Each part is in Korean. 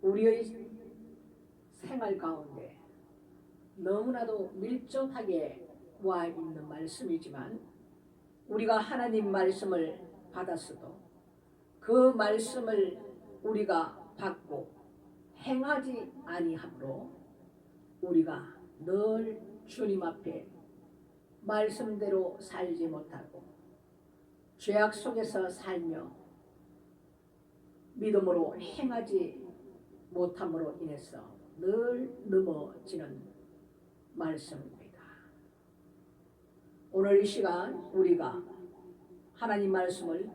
우리의 생활 가운데 너무나도 밀접하게 와 있는 말씀이지만 우리가 하나님 말씀을 받았어도 그 말씀을 우리가 받고 행하지 아니하므로 우리가 늘 주님 앞에 말씀대로 살지 못하고 죄악 속에서 살며 믿음으로 행하지 못함으로 인해서 늘 넘어지는 말씀입니다. 오늘 이 시간 우리가 하나님 말씀을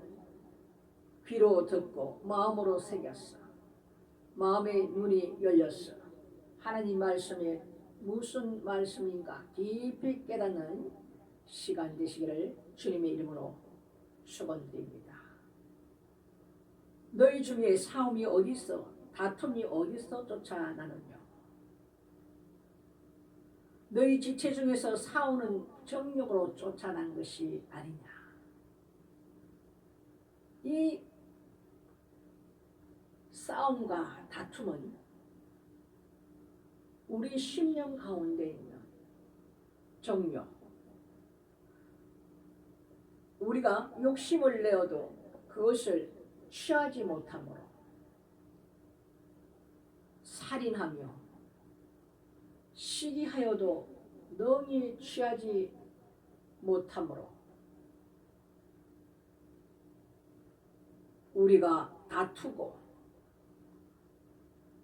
귀로 듣고 마음으로 새겼어. 마음의 눈이 열렸어. 하나님 말씀이 무슨 말씀인가 깊이 깨닫는 시간 되시기를 주님의 이름으로 축원드립니다. 너희 중에 싸움이 어디 있어? 다툼이 어디 있어? 쫓아나느냐? 너희 지체 중에서 싸우는 정욕으로 쫓아난 것이 아니냐? 이 싸움과 다툼은 우리 심령 가운데 있는 정욕, 우리가 욕심을 내어도 그것을 취하지 못함으로 살인하며 시기하여도 능히 취하지 못함으로 우리가 다투고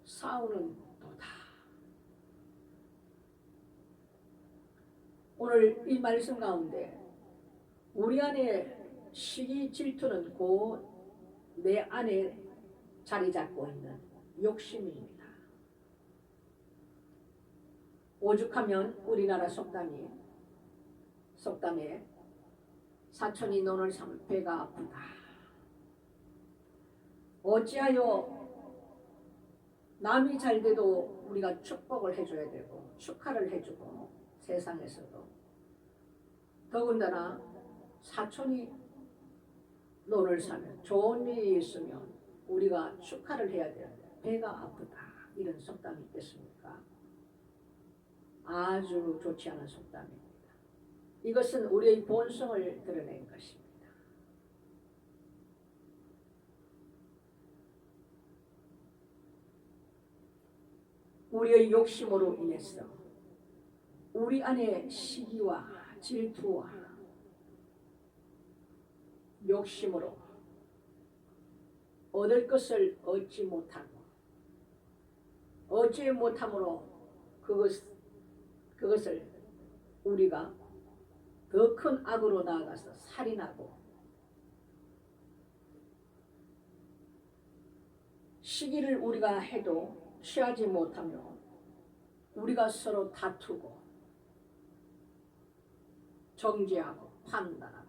싸우는 도다. 오늘 이 말씀 가운데 우리 안에 시기 질투는 곧 내 안에 자리 잡고 있는 욕심입니다. 오죽하면 우리나라 속담에 사촌이 논을 삼을 배가 아프다. 어찌하여 남이 잘 돼도 우리가 축복을 해줘야 되고 축하를 해주고 세상에서도 더군다나 사촌이 논을 사면 좋은 일이 있으면 우리가 축하를 해야 되는데 배가 아프다 이런 속담이 있겠습니까? 아주 좋지 않은 속담입니다. 이것은 우리의 본성을 드러낸 것입니다. 우리의 욕심으로 인해서 우리 안에 시기와 질투와 욕심으로 얻을 것을 얻지 못하고 얻지 못함으로 그것을 우리가 더 큰 악으로 나아가서 살인하고 시기를 우리가 해도 취하지 못하며 우리가 서로 다투고 정죄하고 판단하고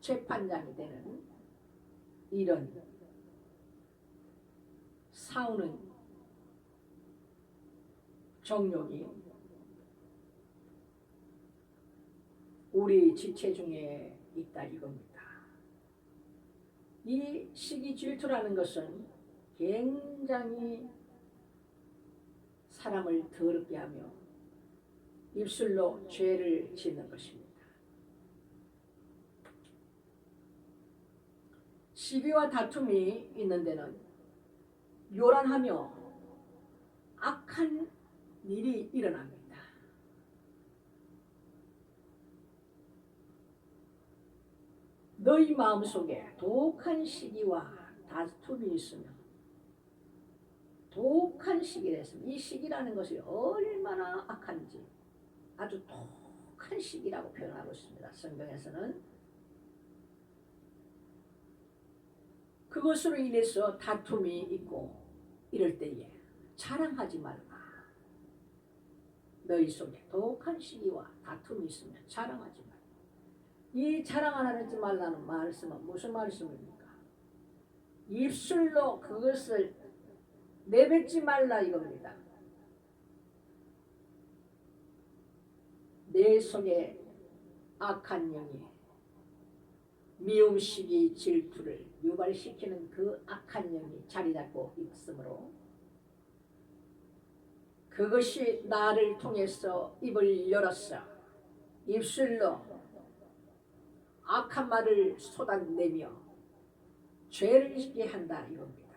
재판장이 되는 이런 싸우는 정욕이 우리 지체 중에 있다 이겁니다. 이 시기 질투라는 것은 굉장히 사람을 더럽게 하며 입술로 죄를 짓는 것입니다. 시비와 다툼이 있는 데는 요란하며 악한 일이 일어납니다. 너희 마음속에 독한 시기와 다툼이 있으면 독한 시기를 했으면 이 시기라는 것이 얼마나 악한지 아주 독한 시기라고 표현하고 있습니다. 성경에서는 그것으로 인해서 다툼이 있고 이럴 때에 자랑하지 말라. 너희 속에 독한 시기와 다툼이 있으면 자랑하지 말라. 이 자랑 안 하지 말라는 말씀은 무슨 말씀입니까? 입술로 그것을 내뱉지 말라 이겁니다. 내 속에 악한 영이 미움, 시기, 질투를 유발시키는 그 악한 영이 자리 잡고 있으므로 그것이 나를 통해서 입을 열었어. 입술로 악한 말을 쏟아내며 죄를 짓게 한다 이겁니다.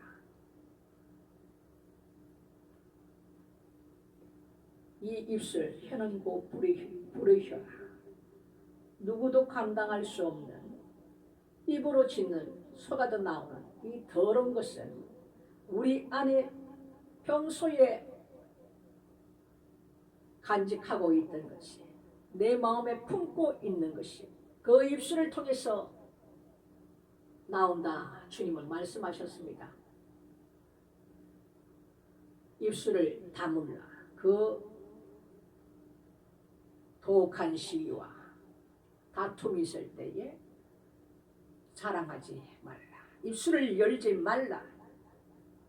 이 입술 혀는 곧 불의 혀라. 누구도 감당할 수 없는 입으로 짓는 쏟아져 나오는 이 더러운 것은 우리 안에 평소에 간직하고 있던 것이 내 마음에 품고 있는 것이 그 입술을 통해서 나온다 주님은 말씀하셨습니다. 입술을 다물라. 그 독한 시기와 다툼이 있을 때에 자랑하지 말라. 입술을 열지 말라.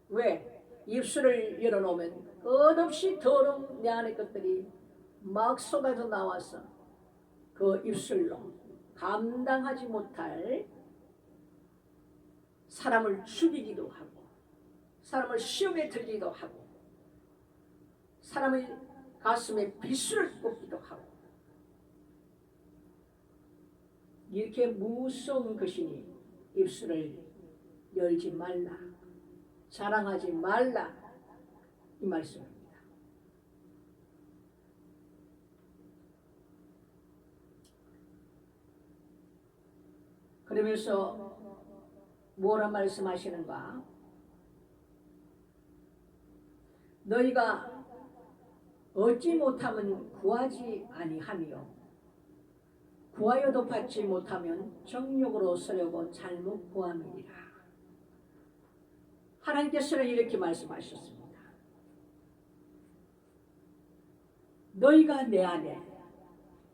왜? 입술을 열어놓으면 끝없이 더러운 내 안의 것들이 막 쏟아져 나와서 그 입술로 감당하지 못할 사람을 죽이기도 하고 사람을 시험에 들기도 하고 사람의 가슴에 비수를 꽂기도 하고 이렇게 무서운 것이니 입술을 열지 말라. 자랑하지 말라. 이 말씀입니다. 그러면서 뭐라 말씀하시는가? 너희가 얻지 못하면 구하지 아니하며 구하여도 받지 못하면 정욕으로 서려고 잘못 구함이니라. 하나님께서는 이렇게 말씀하셨습니다. 너희가 내 안에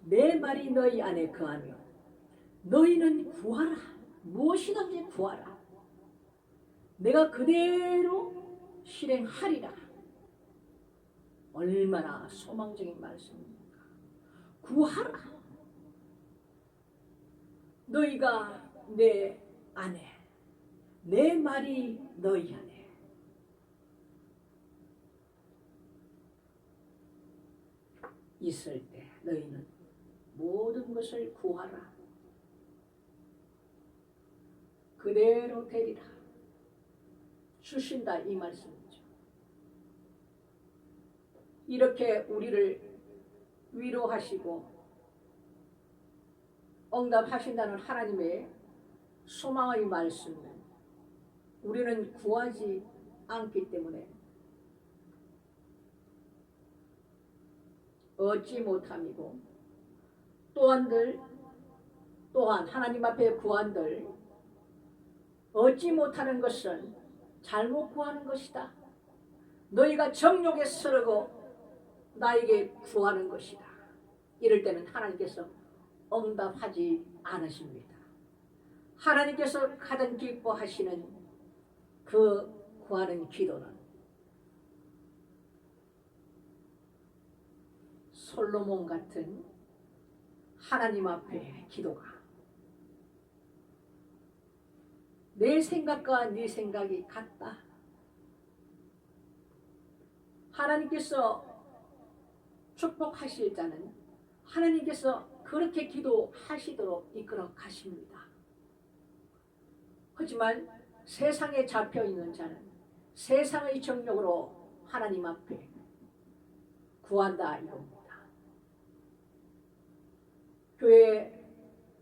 내 말이 너희 안에 거하며 너희는 구하라. 무엇이든지 구하라. 내가 그대로 실행하리라. 얼마나 소망적인 말씀입니까? 구하라. 너희가 내 안에 내 말이 너희 안에 있을 때 너희는 모든 것을 구하라. 그대로 되리라. 주신다 이 말씀이죠. 이렇게 우리를 위로하시고 응답하신다는 하나님의 소망의 말씀은 우리는 구하지 않기 때문에 얻지 못함이고 또한 하나님 앞에 구한들 얻지 못하는 것은 잘못 구하는 것이다. 너희가 정욕에 서르고 나에게 구하는 것이다. 이럴 때는 하나님께서 응답하지 않으십니다. 하나님께서 가장 기뻐하시는 그 구하는 기도는 솔로몬 같은 하나님 앞에 기도가 내 생각과 네 생각이 같다. 하나님께서 축복하실 자는 하나님께서 그렇게 기도하시도록 이끌어 가십니다. 하지만 세상에 잡혀있는 자는 세상의 정욕으로 하나님 앞에 구한다 이겁니다. 교회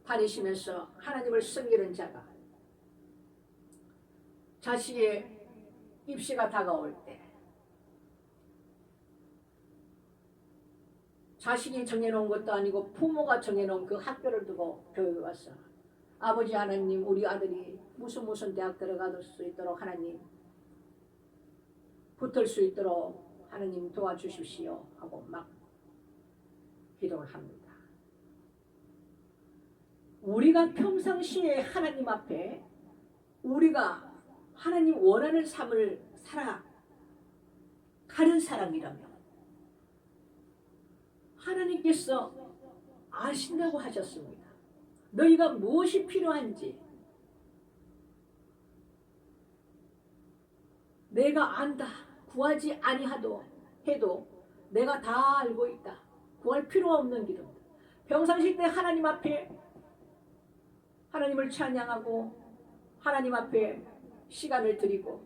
다니시면서 하나님을 섬기는 자가 자식의 입시가 다가올 때 자식이 정해놓은 것도 아니고 부모가 정해놓은 그 학교를 두고 교회에 와서 아버지 하나님 우리 아들이 무슨 대학 들어갈 수 있도록 하나님 붙을 수 있도록 하나님 도와주십시오 하고 막 기도를 합니다. 우리가 평상시에 하나님 앞에 우리가 하나님 원하는 삶을 살아가는 사람이라면 하나님께서 아신다고 하셨습니다. 너희가 무엇이 필요한지 내가 안다. 구하지 아니하도 해도 내가 다 알고 있다. 구할 필요가 없는 기도입니다. 평상시 때 하나님 앞에 하나님을 찬양하고 하나님 앞에 시간을 드리고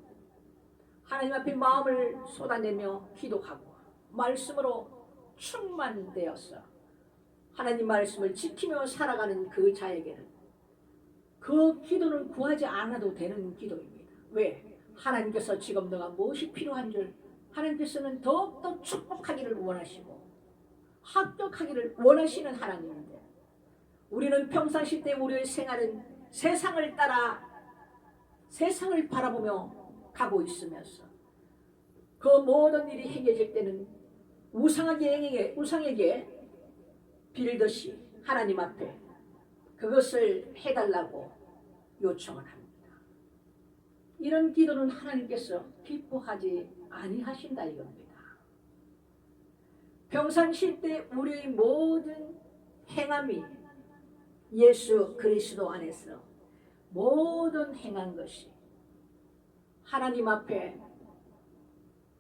하나님 앞에 마음을 쏟아내며 기도하고 말씀으로 충만되어서 하나님 말씀을 지키며 살아가는 그 자에게는 그 기도는 구하지 않아도 되는 기도입니다. 왜? 하나님께서 지금 너가 무엇이 필요한 줄 하나님께서는 더욱더 축복하기를 원하시고 합격하기를 원하시는 하나님인데 우리는 평상시 때 우리의 생활은 세상을 따라 세상을 바라보며 가고 있으면서 그 모든 일이 행해질 때는 우상에게 빌듯이 하나님 앞에 그것을 해달라고 요청을 합니다. 이런 기도는 하나님께서 기뻐하지 아니하신다 이겁니다. 평상시 때 우리의 모든 행함이 예수 그리스도 안에서 모든 행한 것이 하나님 앞에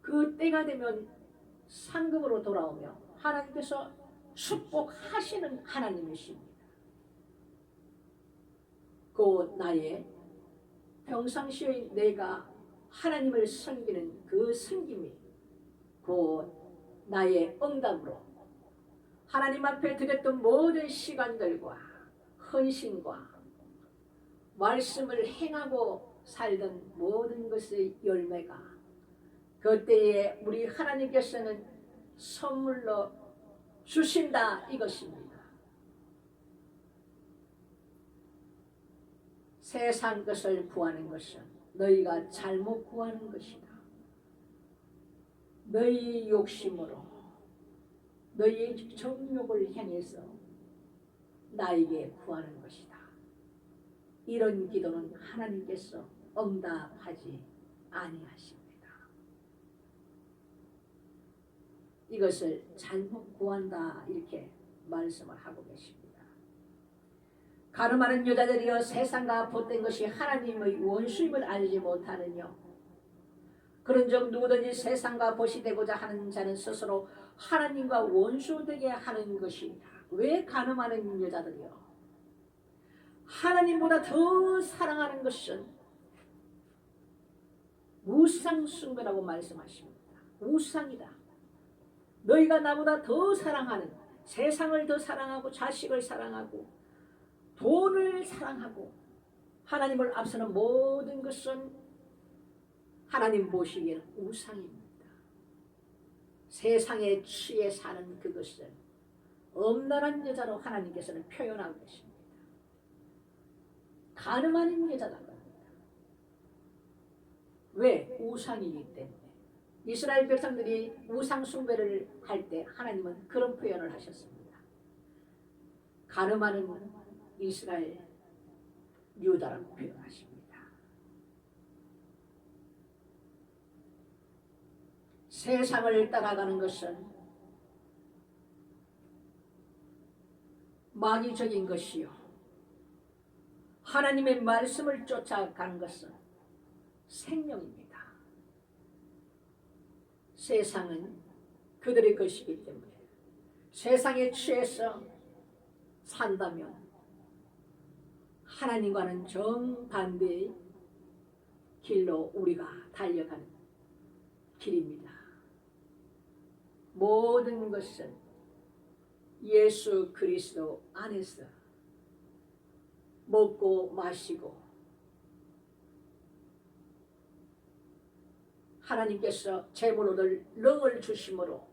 그 때가 되면 상급으로 돌아오며 하나님께서 축복하시는 하나님이십니다. 곧 나의 평상시에 내가 하나님을 섬기는 그 섬김이 곧 나의 응답으로 하나님 앞에 드렸던 모든 시간들과 헌신과 말씀을 행하고 살던 모든 것의 열매가 그때에 우리 하나님께서는 선물로 주신다 이것입니다. 세상 것을 구하는 것은 너희가 잘못 구하는 것이다. 너희 욕심으로 너희의 정욕을 향해서 나에게 구하는 것이다. 이런 기도는 하나님께서 응답하지 아니하십니다. 이것을 잘못 구한다 이렇게 말씀을 하고 계십니다. 가늠하는 여자들이여 세상과 보탠 것이 하나님의 원수임을 알지 못하느뇨. 그런즉 누구든지 세상과 보시 되고자 하는 자는 스스로 하나님과 원수되게 하는 것이다. 왜 가늠하는 여자들이여 하나님보다 더 사랑하는 것은 우상 숭배라고 말씀하십니다. 우상이다. 너희가 나보다 더 사랑하는 세상을 더 사랑하고 자식을 사랑하고 돈을 사랑하고 하나님을 앞서는 모든 것은 하나님 보시기에는 우상입니다. 세상에 취해 사는 그것을 엄란한 여자로 하나님께서는 표현하고 계십니다. 가늠하는 여자라고 합니다. 왜? 우상이기 때문에. 이스라엘 백성들이 우상 숭배를 할 때 하나님은 그런 표현을 하셨습니다. 가늠하는 이스라엘 유다라고 표현하십니다. 세상을 따라가는 것은 마귀적인 것이요 하나님의 말씀을 쫓아가는 것은 생명입니다. 세상은 그들의 것이기 때문에 세상에 취해서 산다면 하나님과는 정반대의 길로 우리가 달려가는 길입니다. 모든 것은 예수 그리스도 안에서 먹고 마시고 하나님께서 재물을 렁을 주심으로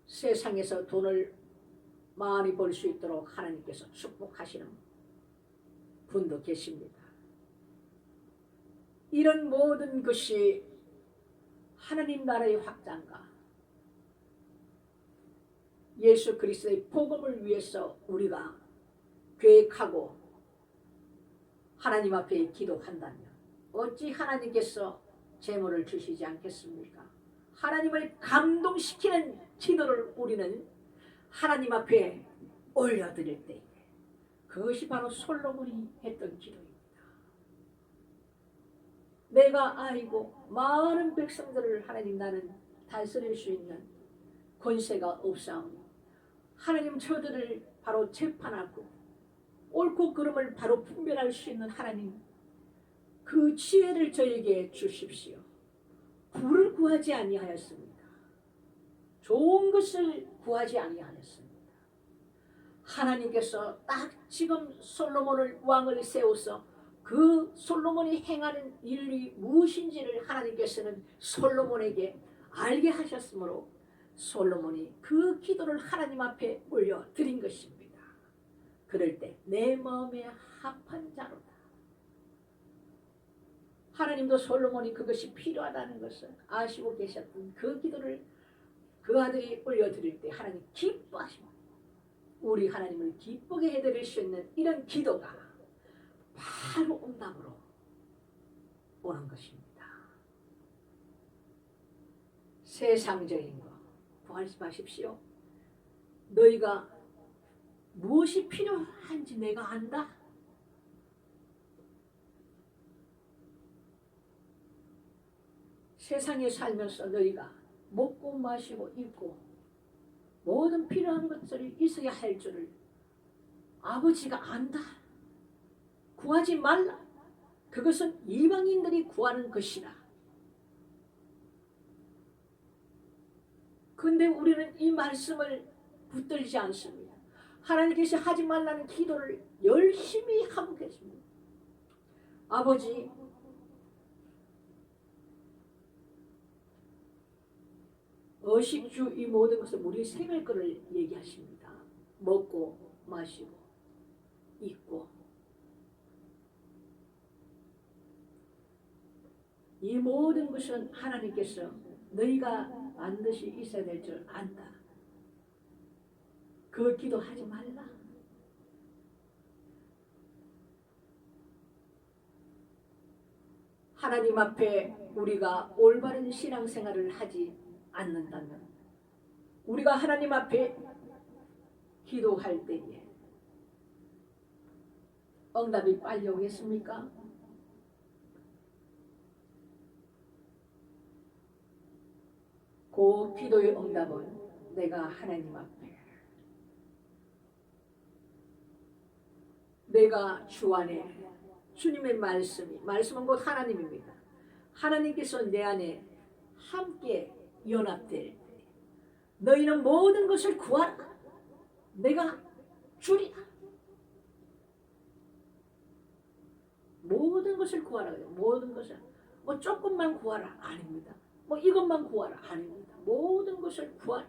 세상에서 돈을 많이 벌 수 있도록 하나님께서 축복하시는 분도 계십니다. 이런 모든 것이 하나님 나라의 확장과 예수 그리스도의 복음을 위해서 우리가 계획하고 하나님 앞에 기도한다면 어찌 하나님께서 재물을 주시지 않겠습니까? 하나님을 감동시키는 기도를 우리는 하나님 앞에 올려드릴 때 그것이 바로 솔로몬이 했던 기도입니다. 내가 아이고 많은 백성들을 하나님 나는 다스릴 수 있는 권세가 없사오니 하나님 저들을 바로 재판하고 옳고 그름을 바로 분별할 수 있는 하나님, 그 지혜를 저에게 주십시오. 부를 구하지 아니하였습니다. 좋은 것을 구하지 아니하였습니다. 하나님께서 딱 지금 솔로몬을 왕을 세워서 그 솔로몬이 행하는 일이 무엇인지를 하나님께서는 솔로몬에게 알게 하셨으므로 솔로몬이 그 기도를 하나님 앞에 올려드린 것입니다. 그럴 때 내 마음에 합한 자로다. 하나님도 솔로몬이 그것이 필요하다는 것을 아시고 계셨던 그 기도를 그 아들이 올려드릴 때 하나님 기뻐하십니다. 우리 하나님을 기쁘게 해드릴 수 있는 이런 기도가 바로 응답으로 오는 것입니다. 세상적인 거 구하지 마십시오. 너희가 무엇이 필요한지 내가 안다. 세상에 살면서 너희가 먹고 마시고 입고 모든 필요한 것들이 있어야 할 줄을 아버지가 안다. 구하지 말라. 그것은 이방인들이 구하는 것이다. 근데 우리는 이 말씀을 붙들지 않습니다. 하나님께서 하지 말라는 기도를 열심히 하고 계십니다. 아버지, 의식주 이 모든 것을 우리 생을 거를 얘기하십니다. 먹고 마시고 입고 이 모든 것은 하나님께서 너희가 반드시 있어야 될 줄 안다. 그 기도하지 말라. 하나님 앞에 우리가 올바른 신앙생활을 하지 않는다면 우리가 하나님 앞에 기도할 때에 응답이 빨리 오겠습니까? 그 기도의 응답은 내가 하나님 앞에 내가 주 안에 주님의 말씀은 곧 하나님입니다. 하나님께서 내 안에 함께 연합될 때 너희는 모든 것을 구하라. 내가 주리라. 모든 것을 구하라. 모든 것을 뭐 조금만 구하라 아닙니다. 뭐 이것만 구하라 아닙니다. 모든 것을 구하라.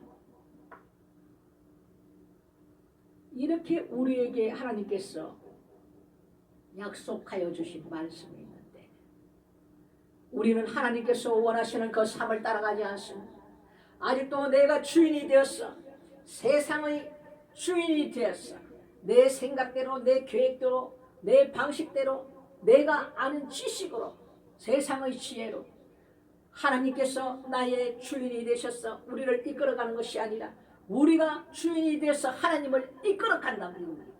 이렇게 우리에게 하나님께서 약속하여 주신 말씀이 있는데 우리는 하나님께서 원하시는 그 삶을 따라가지 않습니다. 아직도 내가 주인이 되었어. 세상의 주인이 되었어. 내 생각대로, 내 계획대로, 내 방식대로, 내가 아는 지식으로, 세상의 지혜로 하나님께서 나의 주인이 되셔서 우리를 이끌어가는 것이 아니라 우리가 주인이 되어서 하나님을 이끌어간다는 겁니다.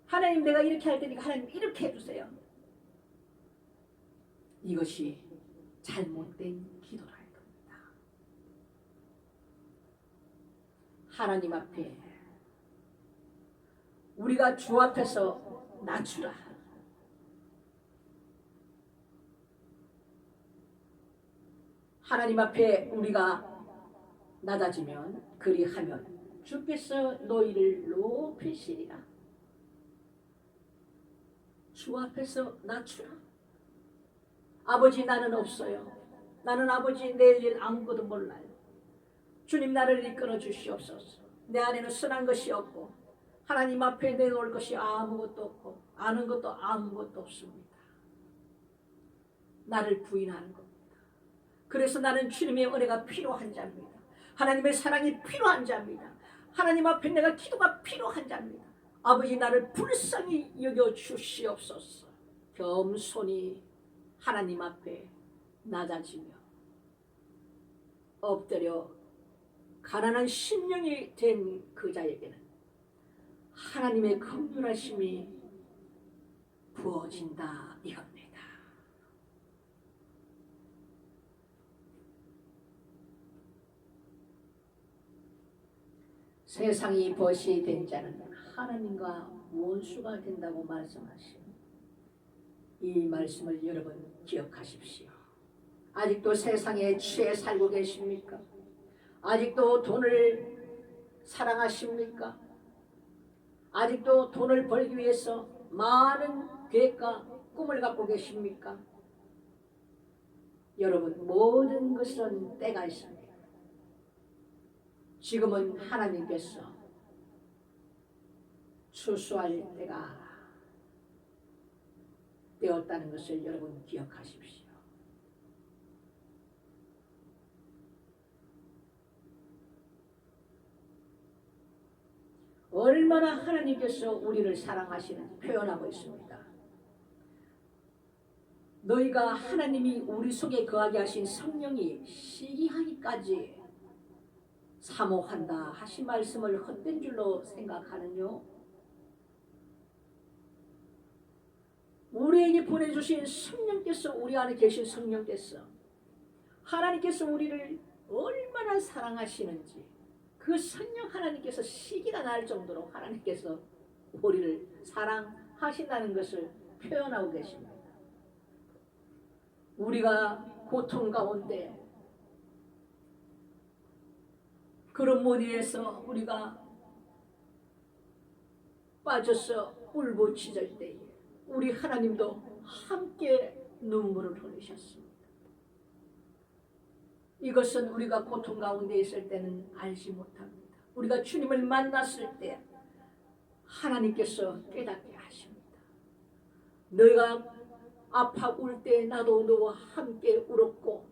하나님, 내가 이렇게 할 테니까 하나님 이렇게 해주세요. 이것이 잘못된 기도라. 하나님 앞에 우리가 주 앞에서 낮추라. 하나님 앞에 우리가 낮아지면 그리하면 주께서 너희를 높이시리라. 주 앞에서 낮추라. 아버지, 나는 없어요. 나는 아버지 내일 일 아무것도 몰라요. 주님, 나를 이끌어 주시옵소서. 내 안에는 선한 것이 없고 하나님 앞에 내놓을 것이 아무것도 없고 아는 것도 아무것도 없습니다. 나를 부인하는 겁니다. 그래서 나는 주님의 은혜가 필요한 자입니다. 하나님의 사랑이 필요한 자입니다. 하나님 앞에 내가 기도가 필요한 자입니다. 아버지, 나를 불쌍히 여겨 주시옵소서. 겸손히 하나님 앞에 낮아지며 엎드려 가난한 심령이 된 그 자에게는 하나님의 긍휼하심이 부어진다 이겁니다. 세상이 벗이 된 자는 하나님과 원수가 된다고 말씀하신 이 말씀을 여러분 기억하십시오. 아직도 세상에 취해 살고 계십니까? 아직도 돈을 사랑하십니까? 아직도 돈을 벌기 위해서 많은 계획과 꿈을 갖고 계십니까? 여러분, 모든 것은 때가 있습니다. 지금은 하나님께서 추수할 때가 되었다는 것을 여러분 기억하십시오. 얼마나 하나님께서 우리를 사랑하시는지 표현하고 있습니다. 너희가 하나님이 우리 속에 거하게 하신 성령이 시기하기까지 사모한다 하신 말씀을 헛된 줄로 생각하느뇨. 우리에게 보내주신 성령께서, 우리 안에 계신 성령께서, 하나님께서 우리를 얼마나 사랑하시는지, 그 성령 하나님께서 시기가 날 정도로 하나님께서 우리를 사랑하신다는 것을 표현하고 계십니다. 우리가 고통 가운데 그런 무리에서 우리가 빠져서 울부짖을 때에 우리 하나님도 함께 눈물을 흘리셨습니다. 이것은 우리가 고통 가운데 있을 때는 알지 못합니다. 우리가 주님을 만났을 때 하나님께서 깨닫게 하십니다. 너희가 아파 울 때 나도 너와 함께 울었고,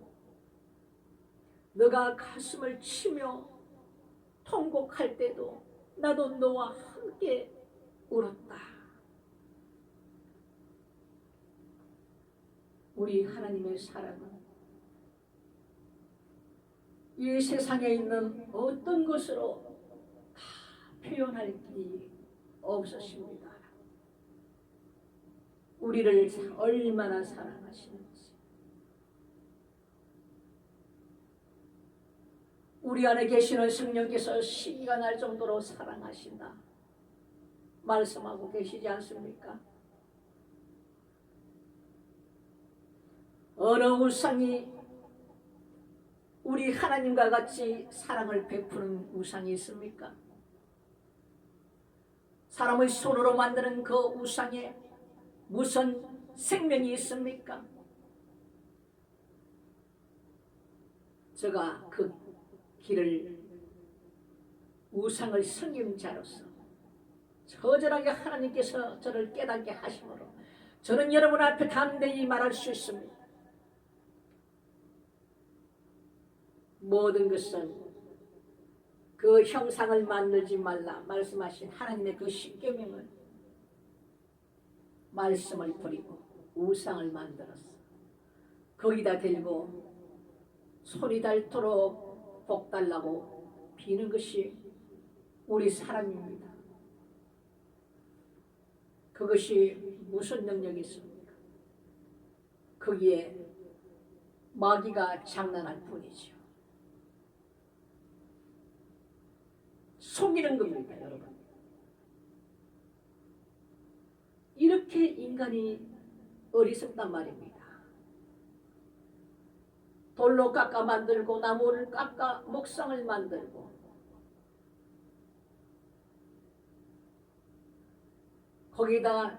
너가 가슴을 치며 통곡할 때도 나도 너와 함께 울었다. 우리 하나님의 사랑은 이 세상에 있는 어떤 것으로 다 표현할 길이 없으십니다. 우리를 얼마나 사랑하시는지, 우리 안에 계시는 성령께서 시기가 날 정도로 사랑하신다 말씀하고 계시지 않습니까? 어느 우상이 우리 하나님과 같이 사랑을 베푸는 우상이 있습니까? 사람의 손으로 만드는 그 우상에 무슨 생명이 있습니까? 제가 그 길을, 우상을 섬김자로서 처절하게 하나님께서 저를 깨닫게 하심으로 저는 여러분 앞에 담대히 말할 수 있습니다. 모든 것은 그 형상을 만들지 말라 말씀하신 하나님의 그 십계명을 말씀을 버리고 우상을 만들었어. 거기다 들고 소리 닳도록 복 달라고 비는 것이 우리 사람입니다. 그것이 무슨 능력이 있습니까? 거기에 마귀가 장난할 뿐이죠. 속이는 겁니다, 여러분. 이렇게 인간이 어리석단 말입니다. 돌로 깎아 만들고 나무를 깎아 목상을 만들고 거기다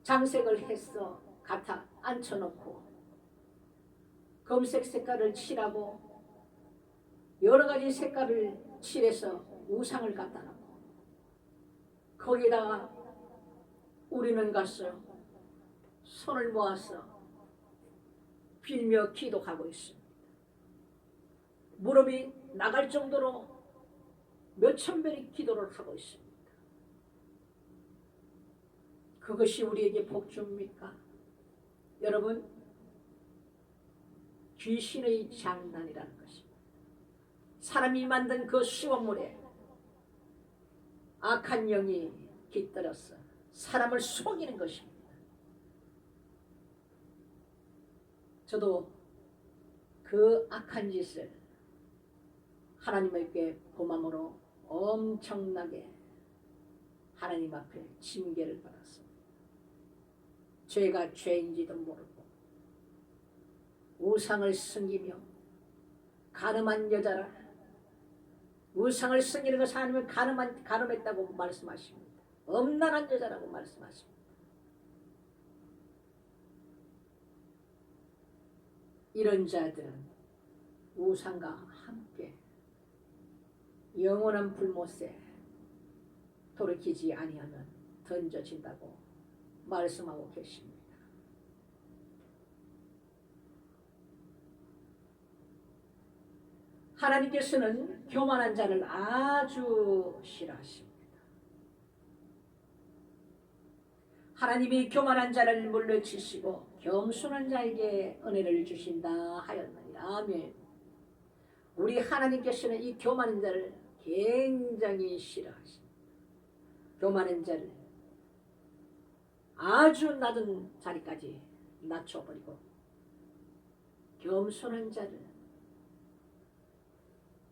장색을 해서 갖다 앉혀놓고 검색 색깔을 칠하고 여러 가지 색깔을 칠해서 우상을 갖다 놓고 거기다가 우리는 가서 손을 모아서 빌며 기도하고 있습니다. 무릎이 나갈 정도로 몇천 배의 기도를 하고 있습니다. 그것이 우리에게 복주입니까? 여러분, 귀신의 장난이라는 것입니다. 사람이 만든 그 수원물에 악한 영이 깃들어서 사람을 속이는 것입니다. 저도 그 악한 짓을 하나님께 범함으로 엄청나게 하나님 앞에 징계를 받았습니다. 죄가 죄인지도 모르고 우상을 섬기며 간음한 여자라. 우상을 섬기는 것을 하나님은 간음했다고 말씀하십니다. 엄란한 여자라고 말씀하십니다. 이런 자들은 우상과 함께 영원한 불못에 돌이키지 아니하면 던져진다고 말씀하고 계십니다. 하나님께서는 교만한 자를 아주 싫어하십니다. 하나님이 교만한 자를 물러치시고 겸손한 자에게 은혜를 주신다 하였느니 아멘. 우리 하나님께서는 이 교만한 자를 굉장히 싫어하십니다. 교만한 자를 아주 낮은 자리까지 낮춰버리고 겸손한 자를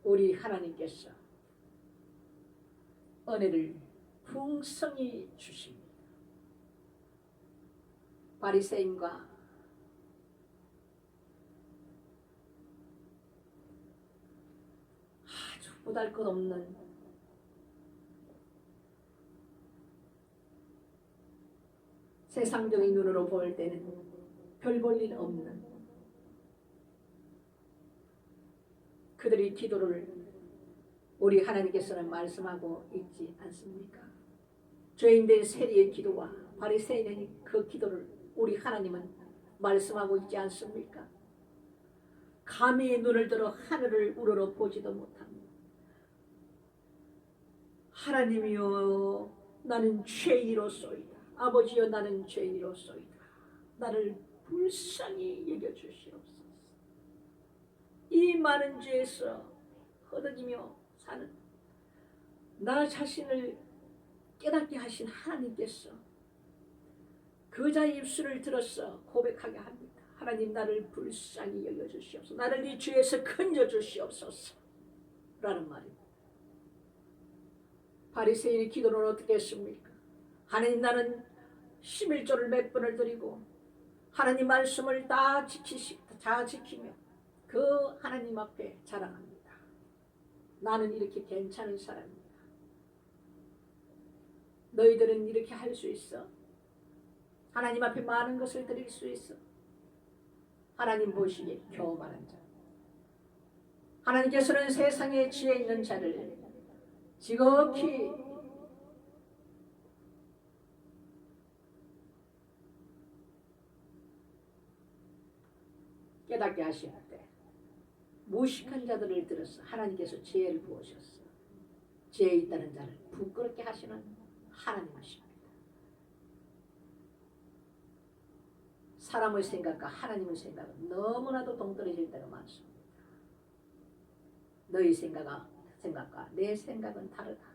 우리 하나님께서 은혜를 풍성히 주십니다. 바리새인과 아주 보잘것없는 세상적인 눈으로 볼 때는 별 볼 일 없는 그들의 기도를 우리 하나님께서는 말씀하고 있지 않습니까? 죄인된 세리의 기도와 바리새인의 그 기도를 우리 하나님은 말씀하고 있지 않습니까? 감히 눈을 들어 하늘을 우러러 보지도 못합니다. 하나님이여 나는 죄인이로소이다. 아버지여 나는 죄인이로소이다. 나를 불쌍히 여겨주시옵소서. 이 많은 죄에서 허덕이며 사는 나 자신을 깨닫게 하신 하나님께서 그 자의 입술을 들어서 고백하게 합니다. 하나님 나를 불쌍히 여겨주시옵소서. 나를 이 죄에서 건져주시옵소서 라는 말입니다. 바리새인의 기도는 어떻게 했습니까? 하나님 나는 11조를 몇 번을 드리고 하나님 말씀을 다 지키며 그 하나님 앞에 자랑합니다. 나는 이렇게 괜찮은 사람입니다. 너희들은 이렇게 할 수 있어? 하나님 앞에 많은 것을 드릴 수 있어? 하나님 보시기에 교만한 자. 하나님께서는 세상에 지혜 있는 자를 지극히 깨닫게 하실 때 무식한 자들을 들어서 하나님께서 지혜를 부으셨어. 지혜 있다는 자를 부끄럽게 하시는 하나님이십니다. 사람의 생각과 하나님의 생각은 너무나도 동떨어질 때가 많습니다. 너희 생각과 내 생각은 다르다.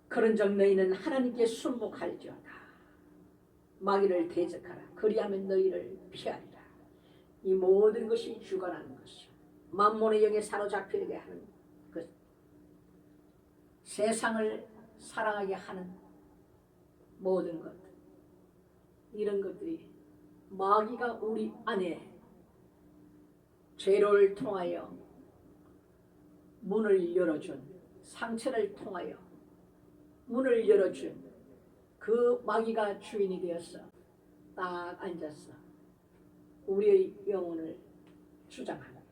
그런즉 너희는 하나님께 순복할지어다. 마귀를 대적하라. 그리하면 너희를 피하리라. 이 모든 것이 주관하는 것이요 만몬의 영에 사로잡히게 하는 것, 세상을 사랑하게 하는 모든 것, 이런 것들이 마귀가 우리 안에 죄를 통하여 문을 열어준, 상처를 통하여 문을 열어준 그 마귀가 주인이 되어서 딱 앉아서 우리의 영혼을 주장합니다.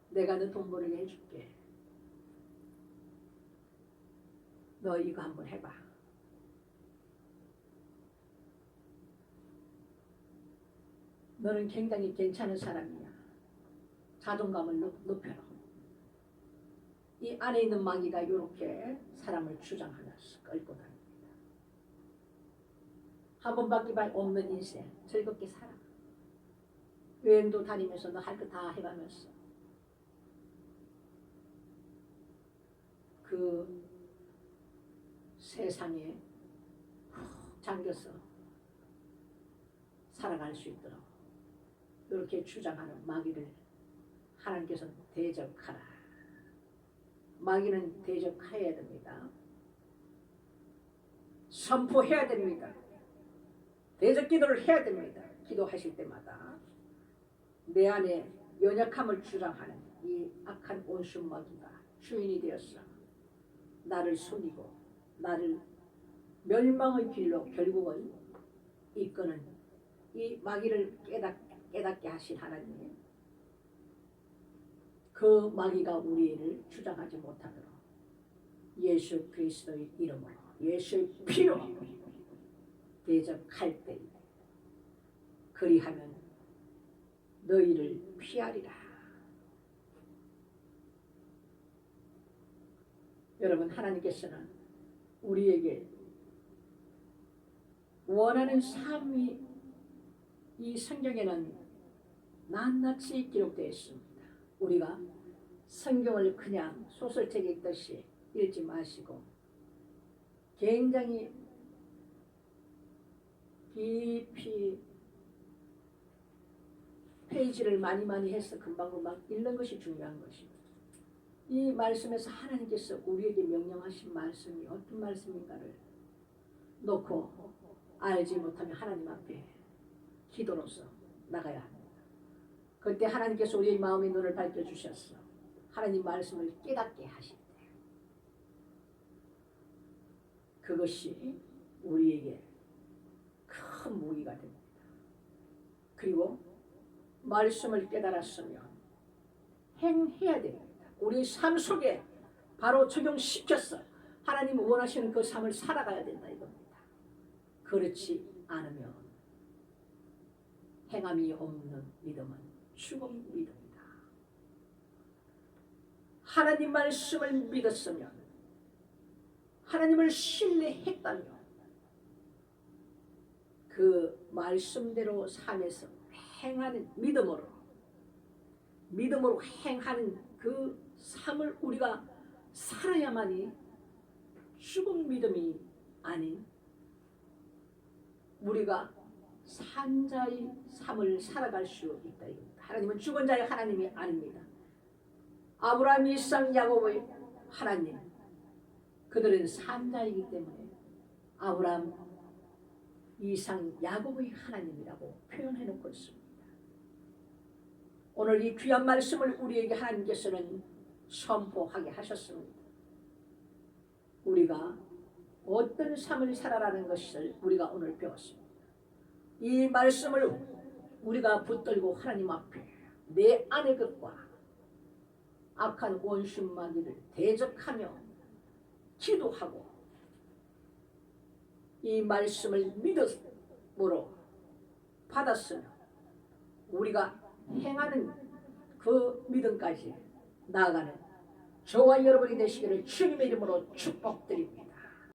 내가 너 돈 벌게 해줄게. 너 이거 한번 해봐. 너는 굉장히 괜찮은 사람이야. 자존감을 높여라. 이 안에 있는 마귀가 이렇게 사람을 주장하면서 끌고 다닙니다. 한 번밖에 없는 인생 즐겁게 살아. 여행도 다니면서 너 할 거 다 해가면서 그 세상에 푹 잠겨서 살아갈 수 있도록 이렇게 주장하는 마귀를 하나님께서는 대적하라. 마귀는 대적해야 됩니다. 선포해야 됩니다. 대적 기도를 해야 됩니다. 기도하실 때마다 내 안에 연약함을 주장하는 이 악한 원수 마귀가 주인이 되었어 나를 속이고 나를 멸망의 길로 결국은 이끄는 이 마귀를 깨닫게 하신 하나님, 그 마귀가 우리를 주장하지 못하도록 예수 그리스도의 이름으로 예수의 피로 대적할 때 그리하면 너희를 피하리라. 여러분, 하나님께서는 우리에게 원하는 삶이 이 성경에는 낱낱이 기록되어 있습니다. 우리가 성경을 그냥 소설책 읽듯이 읽지 마시고 굉장히 깊이 페이지를 많이 해서 금방금방 읽는 것이 중요한 것입니다. 이 말씀에서 하나님께서 우리에게 명령하신 말씀이 어떤 말씀인가를 놓고 알지 못하면 하나님 앞에 기도로서 나가야 합니다. 그때 하나님께서 우리의 마음의 눈을 밝혀주셨어. 하나님 말씀을 깨닫게 하실 때 그것이 우리에게 큰 무기가 됩니다. 그리고 말씀을 깨달았으면 행해야 됩니다. 우리 삶 속에 바로 적용시켰어. 하나님 원하시는 그 삶을 살아가야 된다 이겁니다. 그렇지 않으면 행함이 없는 믿음은 죽은 믿음이다. 하나님 말씀을 믿었으면, 하나님을 신뢰했다면 그 말씀대로 삶에서 행하는 믿음으로 행하는 그 삶을 우리가 살아야만이 죽은 믿음이 아닌 우리가 산자의 삶을 살아갈 수 있다 이겁니다. 하나님은 죽은 자의 하나님이 아닙니다. 아브라함, 이삭, 야곱의 하나님, 그들은 산자이기 때문에 아브라함, 이삭, 야곱의 하나님이라고 표현해놓고 있습니다. 오늘 이 귀한 말씀을 우리에게 하나님께서는 선포하게 하셨습니다. 우리가 어떤 삶을 살아라는 것을 우리가 오늘 배웠습니다. 이 말씀을 우리가 붙들고 하나님 앞에 내 안의 것과 악한 원수 마귀를 대적하며 기도하고 이 말씀을 믿음으로 받았으며 우리가 행하는 그 믿음까지 나아가는 저와 여러분이 되시기를 주님의 이름으로 축복드립니다.